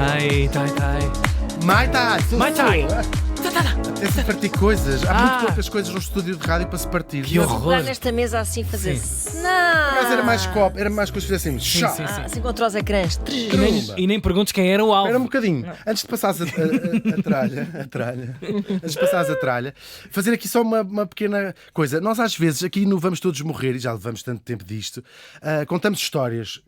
Thai, Thai, Thai. Mai Tai! Mai Tai! É-se partir coisas. Há muito poucas coisas no estúdio de rádio para se partir. Que horror! Pegar nesta mesa assim fazer. Sim. Não! Mas era mais copo, era mais coisas que fizessem Sim, chá. sim, sim. Assim contra os ecrãs. E nem perguntes quem era o alvo. Era um bocadinho. Antes de passares a tralha, antes de passares a tralha, fazer aqui só uma pequena coisa. Nós às vezes, aqui no Vamos Todos Morrer, e já levamos tanto tempo disto, contamos histórias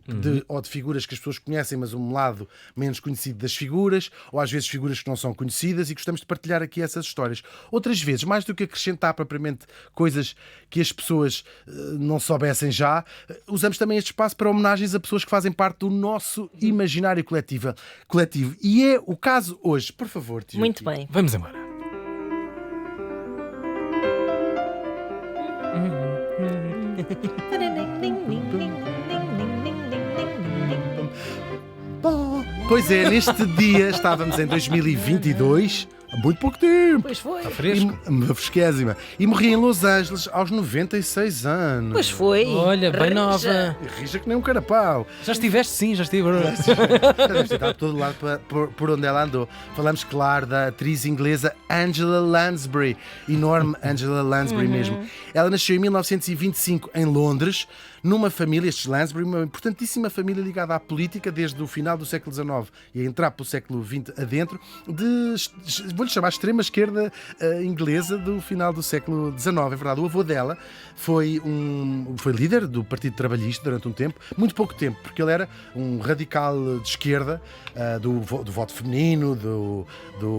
ou de figuras que as pessoas conhecem, mas um lado menos conhecido das figuras, ou às vezes figuras que não são conhecidas, e gostamos de partilhar aqui essas histórias. Outras vezes, mais do que acrescentar propriamente coisas que as pessoas não soubessem já, usamos também este espaço para homenagens a pessoas que fazem parte do nosso imaginário coletivo. E é o caso hoje. Por favor, tio. Muito bem. Vamos embora. Pois é, neste dia estávamos em 2022, há muito pouco tempo. Pois foi. Está fresco? Fresquésima. E morri em Los Angeles aos 96 anos. Pois foi. Olha, bem Rija. nova. E rija que nem um carapau. Já estiveste? Sim, já estive. Deve ter estado por todo lado por onde ela andou. Falamos, claro, da atriz inglesa Angela Lansbury. Enorme Angela Lansbury mesmo. Ela nasceu em 1925 em Londres, numa família, estes Lansbury, uma importantíssima família ligada à política desde o final do século XIX e a entrar para o século XX adentro, vou-lhe chamar extrema esquerda inglesa do final do século XIX. É verdade, o avô dela foi líder do Partido Trabalhista durante um tempo, muito pouco tempo, porque ele era um radical de esquerda, do voto feminino,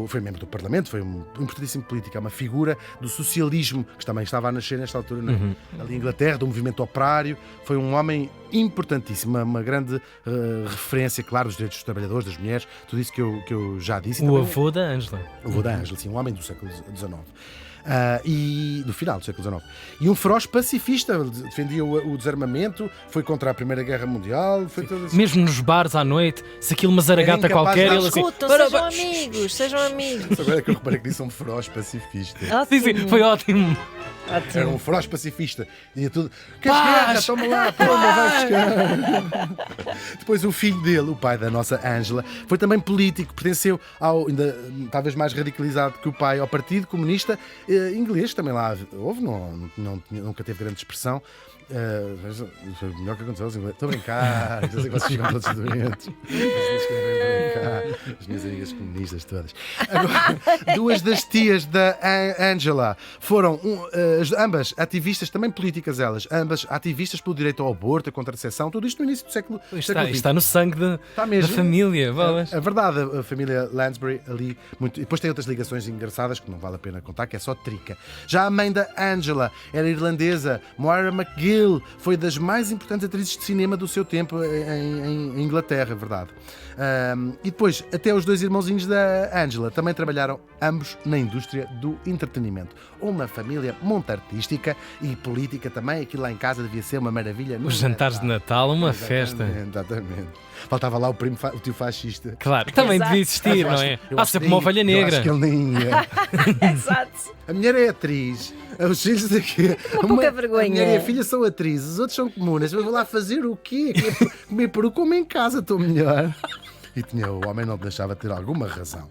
foi membro do Parlamento, foi um importantíssimo político, é uma figura do socialismo que também estava a nascer nesta altura ali em Inglaterra, do movimento operário. Foi um homem importantíssimo, uma grande referência, claro, dos direitos dos trabalhadores, das mulheres, tudo isso que eu já disse. O avô da Ângela. O avô da Ângela, sim, um homem do século XIX. E do final do século XIX. E um feroz pacifista, defendia o desarmamento, foi contra a Primeira Guerra Mundial, foi todo assim. Mesmo nos bares à noite, se aquilo uma zaragata Era incapaz qualquer, de ele assim. Escutam, "Para, sejam para." amigos, sejam amigos. Agora é que eu reparei que disse um feroz pacifista. Sim, sim, foi ótimo. Era um feroz pacifista. Dizia tudo: queres Paz! guerra? Toma lá, toma, vai buscar. Depois o filho dele, o pai da nossa Ângela, foi também político, pertenceu ainda talvez mais radicalizado que o pai, ao Partido Comunista Inglês, também lá houve, nunca teve grande expressão. Foi o melhor que aconteceu. Estou a brincar, eu sei que vocês ficam todos doentes. As minhas amigas comunistas todas. Agora, duas das tias da Angela foram ambas ativistas, também políticas elas, ambas ativistas pelo direito ao aborto, a contracepção, tudo isto no início do século XX. Está no sangue Está da mesmo. família. Bolas. É verdade, a família Lansbury ali, muito. E depois tem outras ligações engraçadas que não vale a pena contar, que é só trica. Já a mãe da Angela era irlandesa, Moira McGill, foi das mais importantes atrizes de cinema do seu tempo em Inglaterra, é verdade. E depois, até os dois irmãozinhos da Angela também trabalharam ambos na indústria do entretenimento. Uma família muito artística e política também. Aquilo lá em casa devia ser uma maravilha. Os jantares de Natal, uma festa. Exatamente. Faltava lá o tio fascista. Claro, também Exato. devia existir, não é? Eu Há acho sempre que uma ovelha nem- eu negra. acho que ele nem ia. Exato. A mulher é atriz. Os filhos daqui. Uma pouca vergonha. A mulher e a filha são atrizes, os outros são comunas. Eu vou lá fazer o quê? Comer peru, como em casa, estou melhor. E o homem não deixava de ter alguma razão.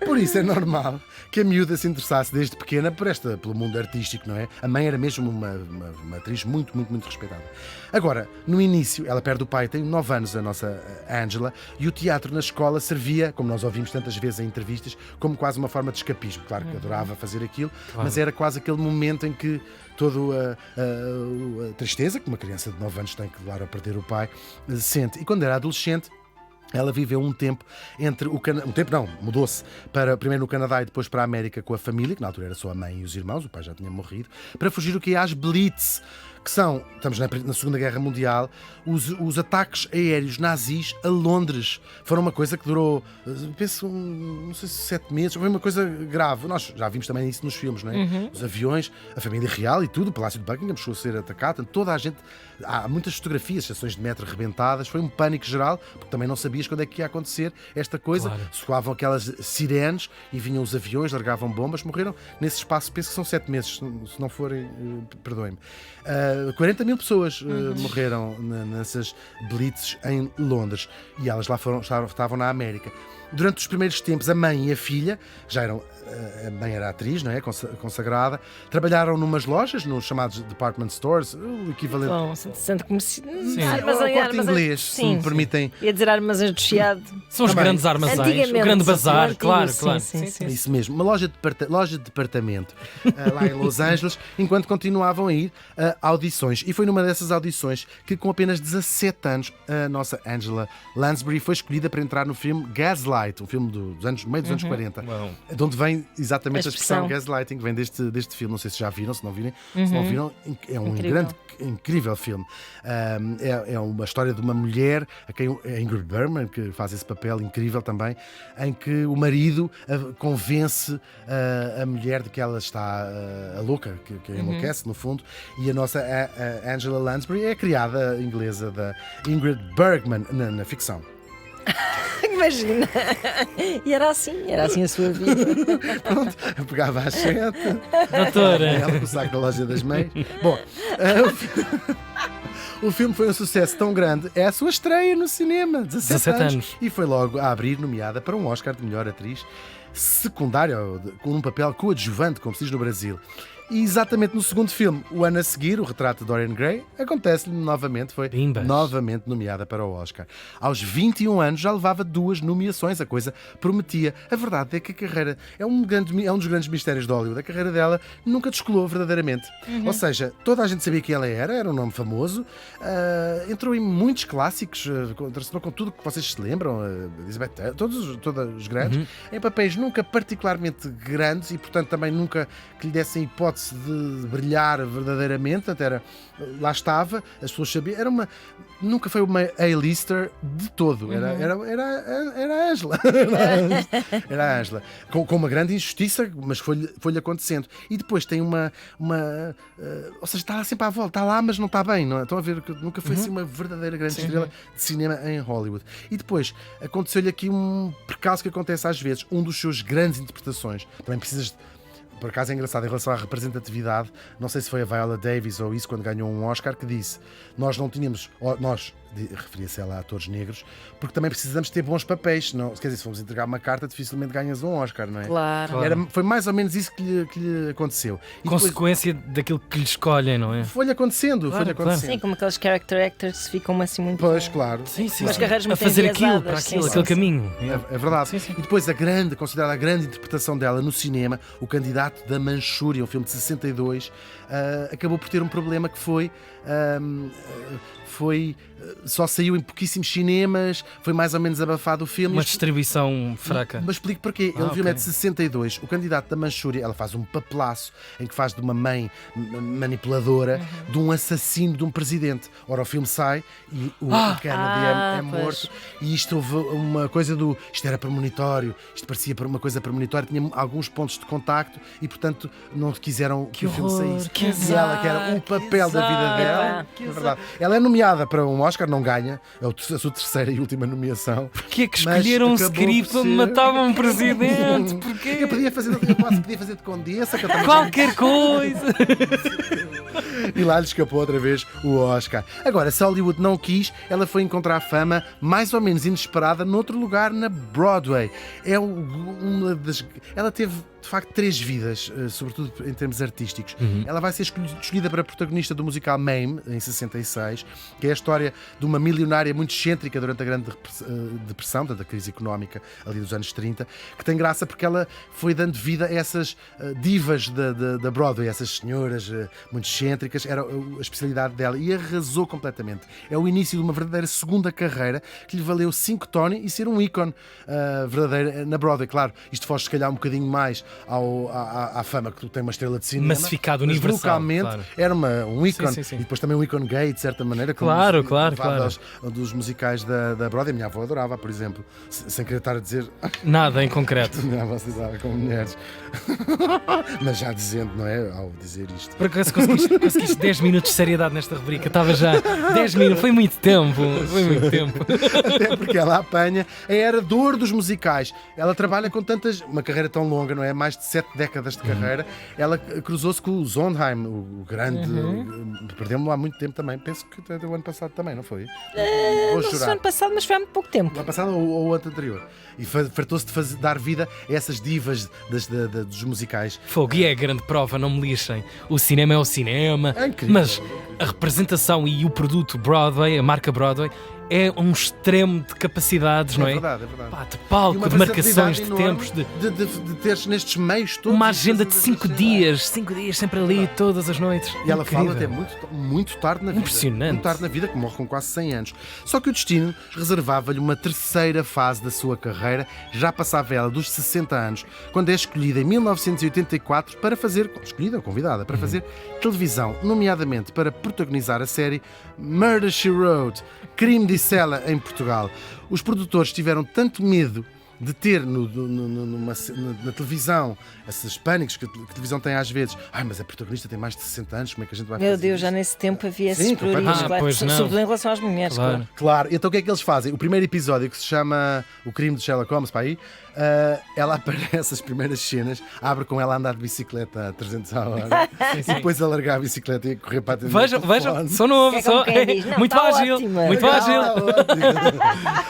Por isso é normal que a miúda se interessasse desde pequena pelo mundo artístico, não é? A mãe era mesmo uma atriz muito, muito, muito respeitada. Agora, no início, ela perde o pai, tem 9 anos, a nossa Angela, e o teatro na escola servia, como nós ouvimos tantas vezes em entrevistas, como quase uma forma de escapismo. Claro que adorava fazer aquilo, mas era quase aquele momento em que toda a tristeza que uma criança de 9 anos tem que levar a perder o pai sente. E quando era adolescente, ela viveu um tempo mudou-se primeiro no Canadá e depois para a América com a família, que na altura era só a mãe e os irmãos, o pai já tinha morrido, para fugir às Blitz, que são, estamos na Segunda Guerra Mundial, os ataques aéreos nazis a Londres. Foram uma coisa que durou, penso, não sei se 7 meses, foi uma coisa grave. Nós já vimos também isso nos filmes, não é? Os aviões, a família real e tudo, o Palácio de Buckingham chegou a ser atacado, toda a gente, há muitas fotografias, estações de metro rebentadas, foi um pânico geral, porque também não sabia sabias quando é que ia acontecer esta coisa. Claro. Soavam aquelas sirenes e vinham os aviões, largavam bombas, morreram nesse espaço, penso que são 7 meses, se não forem, perdoem-me. 40 mil pessoas morreram nessas blitzes em Londres e elas lá estavam na América. Durante os primeiros tempos, a mãe e a filha, já eram, a mãe era atriz, não é? Consagrada, trabalharam numas lojas, nos chamados department stores, o equivalente. Bom, centro comercial. Ao corte inglês, se me permitem. Ia dizer armazém do Chiado. São os Também. grandes armazéns, o Antigamente, grande bazar, antigo, claro, sim, claro. sim. Isso mesmo, uma loja de departamento lá em Los Angeles, enquanto continuavam a ir a audições. E foi numa dessas audições que, com apenas 17 anos, a nossa Angela Lansbury foi escolhida para entrar no filme Gaslight, um filme meio dos anos 40, Uau. de onde vem exatamente A a expressão expressão. gaslighting, que vem deste filme. Não sei se já viram, se não viram, é um Incrível. incrível filme. É uma história de uma mulher, a quem é Ingrid Bergman, que faz esse papel incrível também, em que o marido convence a mulher de que ela está a louca, que enlouquece, no fundo, e a nossa a Angela Lansbury é a criada inglesa da Ingrid Bergman na ficção. Imagina. E era assim a sua vida. Pronto, eu pegava às 7, Doutora. ela com o saco da loja das meias. Bom, o filme foi um sucesso tão grande, é a sua estreia no cinema, 17 anos. E foi logo a abrir, nomeada para um Oscar de melhor atriz secundária, com um papel coadjuvante, como se diz no Brasil. E exatamente no segundo filme, o ano a seguir, o retrato de Dorian Gray, acontece-lhe novamente, foi Bimbas. novamente nomeada para o Oscar. Aos 21 anos já levava 2 nomeações, a coisa prometia. A verdade é que a carreira é um dos grandes mistérios de Hollywood. A carreira dela nunca descolou verdadeiramente. Ou seja, toda a gente sabia quem ela era um nome famoso, entrou em muitos clássicos, entrou com tudo que vocês se lembram, Elizabeth Taylor, todos os grandes, em papéis nunca particularmente grandes e, portanto, também nunca que lhe dessem hipótese de brilhar verdadeiramente. Até lá estava, as pessoas sabiam, nunca foi uma A-lister de todo, era a Angela. Era a Angela. Com uma grande injustiça, mas foi-lhe acontecendo. E depois tem ou seja, está lá sempre à volta, está lá, mas não está bem, não é? Estão a ver que nunca foi assim uma verdadeira grande estrela de cinema em Hollywood. E depois aconteceu-lhe aqui um percalço que acontece às vezes, um dos seus grandes interpretações. Também precisas de. Por acaso é engraçado, em relação à representatividade, não sei se foi a Viola Davis ou isso, quando ganhou um Oscar, que disse: nós não tínhamos, referia-se ela a atores negros, porque também precisamos ter bons papéis, senão, quer dizer, se formos entregar uma carta, dificilmente ganhas um Oscar, não é? Claro. Foi mais ou menos isso que lhe aconteceu. E depois Consequência daquilo que lhe escolhem, não é? foi-lhe acontecendo, Claro, foi-lhe claro. acontecendo. Sim, como aqueles character actors ficam assim muito. Pois, claro. Sim, sim. Umas sim. carreiras A muito fazer aquilo, enviesadas, para aquilo, sim, aquele sim. caminho. É verdade. Sim, sim. E depois considerada a grande interpretação dela no cinema, O Candidato da Manchúria, um filme de 62, acabou por ter um problema que só saiu em pouquíssimos cinemas, foi mais ou menos abafado o filme. Uma distribuição fraca. Mas explico porquê. O filme é de 62. O Candidato da Manchúria, ela faz um papelaço em que faz de uma mãe manipuladora de um assassino de um presidente. Ora, o filme sai e o Kennedy é morto. E isto houve uma coisa isto era premonitório, isto parecia uma coisa premonitória, tinha alguns pontos de contacto e, portanto, não quiseram que o filme horror, saísse. que E ela, azar, que era o que papel da vida azar, dela. que É azar. verdade. Ela é nomeada para um Oscar, não ganha, é a sua terceira e última nomeação. Porquê é que Mas escolheram um acabou por script onde ser- matavam um presidente? Porquê? Eu podia fazer de Condessa, que eu também Qualquer coisa. e lá lhe escapou outra vez o Oscar. Agora, se Hollywood não quis, ela foi encontrar fama mais ou menos inesperada noutro lugar, na Broadway. Ela teve, de facto, 3 vidas, sobretudo em termos artísticos. Ela vai ser escolhida para protagonista do musical Mame, em 66, que é a história de uma milionária muito excêntrica durante a Grande Depressão, da crise económica ali dos anos 30, que tem graça porque ela foi dando vida a essas divas da Broadway, essas senhoras muito excêntricas, era a especialidade dela e arrasou completamente. É o início de uma verdadeira segunda carreira que lhe valeu 5 Tony e ser um ícone verdadeiro na Broadway. Claro, isto foge se calhar um bocadinho mais à fama que tu tem uma estrela de cinema. Massificado, mas universal, localmente claro. era um ícone. Sim, sim, sim. E depois também um ícone gay, de certa maneira. Claro, como claro, levado claro. Dos musicais da Broadway. A minha avó adorava, por exemplo. Sem querer estar a dizer... Nada em concreto. Minha avó se dava com mulheres. Mas já dizendo, não é? Ao dizer isto. Por acaso conseguiste 10 minutos de seriedade nesta rubrica. Estava já 10 minutos. Foi muito tempo. Foi muito tempo. Até porque ela apanha a era de ouro dos musicais. Ela trabalha com uma carreira tão longa, não é? Mais de 7 décadas de carreira. Ela cruzou-se com o Sondheim, o grande. Perdemos-lo há muito tempo também. Penso que até o ano passado também, não foi? Vou Não sei se foi jurar. ano passado, mas foi há muito pouco tempo. O ano passado ou o ano anterior. E fartou-se de dar vida a essas divas dos musicais. Fogo, e é a grande prova, não me lixem. O cinema é o cinema, É incrível. mas a representação e o produto Broadway, a marca Broadway, é um extremo de capacidades, não é? É verdade, é verdade. Pá, de E palco, uma de marcações, de versatilidade tempos, enorme de teres nestes meios todos. uma agenda de fazer 5 estas dias, 5 dias sempre ali, todas as noites. E ela Incrível. fala até muito tarde na vida. Impressionante. Muito tarde na vida, que morre com quase 100 anos. Só que o destino reservava-lhe uma terceira fase da sua carreira, já passava ela dos 60 anos, quando é escolhida em 1984 para fazer, escolhida ou convidada, para fazer televisão, nomeadamente para protagonizar a série Murder, She Wrote, Crime, disse ela, em Portugal. Os produtores tiveram tanto medo de ter na televisão esses pânicos que a televisão tem às vezes. Mas a protagonista tem mais de 60 anos, como é que a gente vai Meu fazer Deus, isto? já nesse tempo havia esses Sim, problemas, completamente. Pois não. sobretudo em relação às mulheres. Claro. Claro, então o que é que eles fazem? O primeiro episódio, que se chama O Crime de Sherlock Holmes, para aí, ela aparece, as primeiras cenas, abre com ela a andar de bicicleta a 300 a hora Sim, e sim. depois a largar a bicicleta e a correr para atender Vejam, o telefone. vejam, sou novo, É como sou quem diz, não, muito tá ágil, ótima. muito A ágil. gaja está ótima.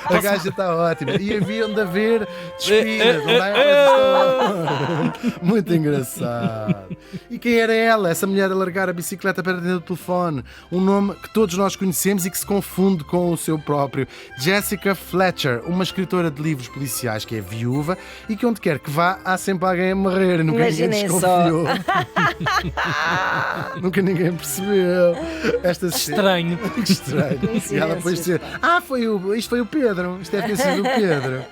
A gaja está ótima. E haviam de haver despidas. Não dá muito engraçado. E quem era ela? Essa mulher a largar a bicicleta para atender o telefone. Um nome que todos nós conhecemos e que se confunde com o seu próprio. Jessica Fletcher, uma escritora de livros policiais que é viúva e que onde quer que vá há sempre alguém a morrer. Nunca ninguém Imaginem desconfiou. Nunca ninguém percebeu. Esta cena. Estranho. Que estranho. E ela depois dizer: isto foi o Pedro, isto deve ter sido o Pedro.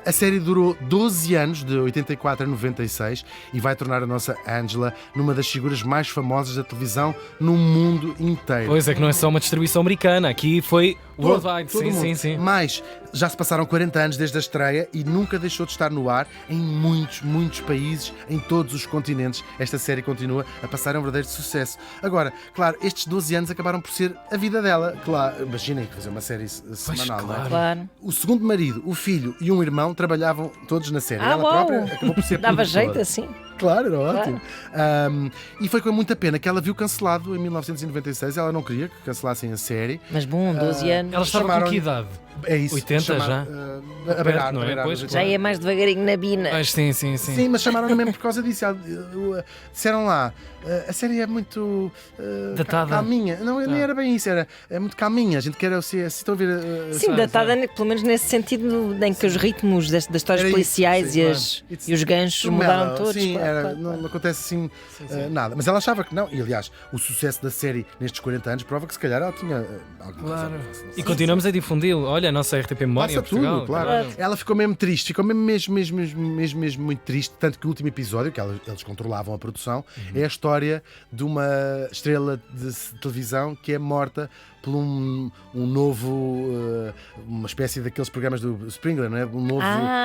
A série durou 12 anos, de 84 a 96, e vai tornar a nossa Angela numa das figuras mais famosas da televisão no mundo inteiro. Pois é que não é só uma distribuição americana, aqui foi worldwide, Todo sim, mundo. sim, sim. Mas já se passaram 40 anos desde a estreia e nunca deixou de estar no ar em muitos países, em todos os continentes. Esta série continua a passar um verdadeiro sucesso. Agora, claro, estes 12 anos acabaram por ser a vida dela. Claro, imaginem fazer uma série semanal, não é? claro. Claro. O segundo marido, o filho e um irmão trabalhavam todos na série. Ela Uau. própria acabou por ser Dava produtora. jeito assim. Claro, era ótimo. E foi com muita pena que ela viu cancelado em 1996. Ela não queria que cancelassem a série. Mas bom, 12 anos. Ela estava com Chamaram-lhe- que idade? É isso. 80 já? A beirar, não é? a beirar, Pois, mas Já ia mais devagarinho na bina. Pois, sim, sim, sim. Sim, mas chamaram-na mesmo por causa disso. Disseram lá, a série é muito Datada. calminha. Não, nem era bem isso, é muito calminha. A gente quer se estão a ver. Sim, datada pelo menos nesse sentido em que os ritmos das histórias Era isso, policiais sim, e, claro. e os ganchos Too mudaram mellow. todos. Sim, claro, era, claro, não, claro. não acontece assim nada. Mas ela achava que não. E aliás, o sucesso da série nestes 40 anos prova que se calhar ela tinha alguma Claro. razão. E continuamos a difundi-lo. Olha, a nossa RTP Memória Passa em Portugal. tudo, claro. Claro. Ela ficou mesmo triste, ficou mesmo muito triste, tanto que o último episódio, que eles controlavam a produção, é a história de uma estrela de televisão que é morta por um novo, uma espécie daqueles programas do Springer, não é? Um novo...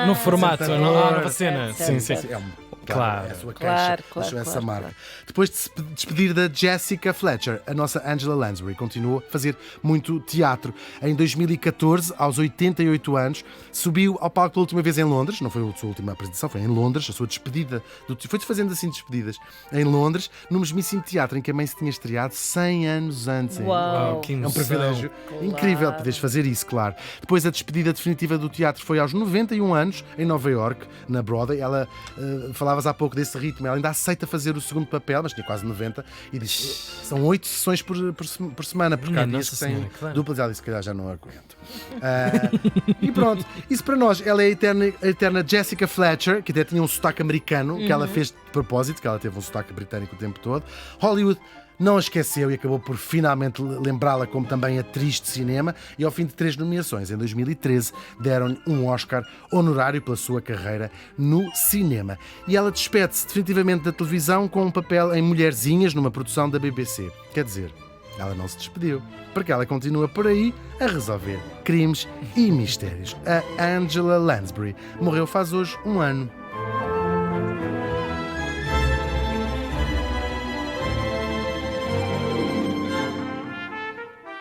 No formato, Apresentador. nova cena. Certo, Sim, sim. certo. É Claro. é a sua Claro, queixa, claro, essa claro, marca. claro. Depois de se despedir da Jessica Fletcher, a nossa Angela Lansbury continuou a fazer muito teatro. Em 2014, aos 88 anos, subiu ao palco pela última vez em Londres. Não foi a sua última apresentação, foi em Londres, a sua despedida. Foi-te fazendo assim despedidas. Em Londres, no mesmíssimo teatro em que a mãe se tinha estreado 100 anos antes. Uau. Que É um emoção. privilégio incrível poderes fazer isso, claro. Depois a despedida definitiva do teatro foi aos 91 anos, em Nova York, na Broadway. Ela, falavas há pouco desse ritmo, ela ainda aceita fazer o segundo papel, mas tinha quase 90, e disse, são 8 sessões por semana, porque há Minha dias que Nossa têm Senhora, claro. duplas, ela disse, se calhar já não aguento. E pronto, isso para nós, ela é a eterna Jessica Fletcher, que até tinha um sotaque americano, que ela fez de propósito, que ela teve um sotaque britânico o tempo todo. Hollywood não a esqueceu e acabou por finalmente lembrá-la como também atriz de cinema, e ao fim de 3 nomeações, em 2013, deram-lhe um Oscar honorário pela sua carreira no cinema. E ela despede-se definitivamente da televisão com um papel em Mulherzinhas, numa produção da BBC. Quer dizer, ela não se despediu, porque ela continua por aí a resolver crimes e mistérios. A Angela Lansbury morreu faz hoje um ano.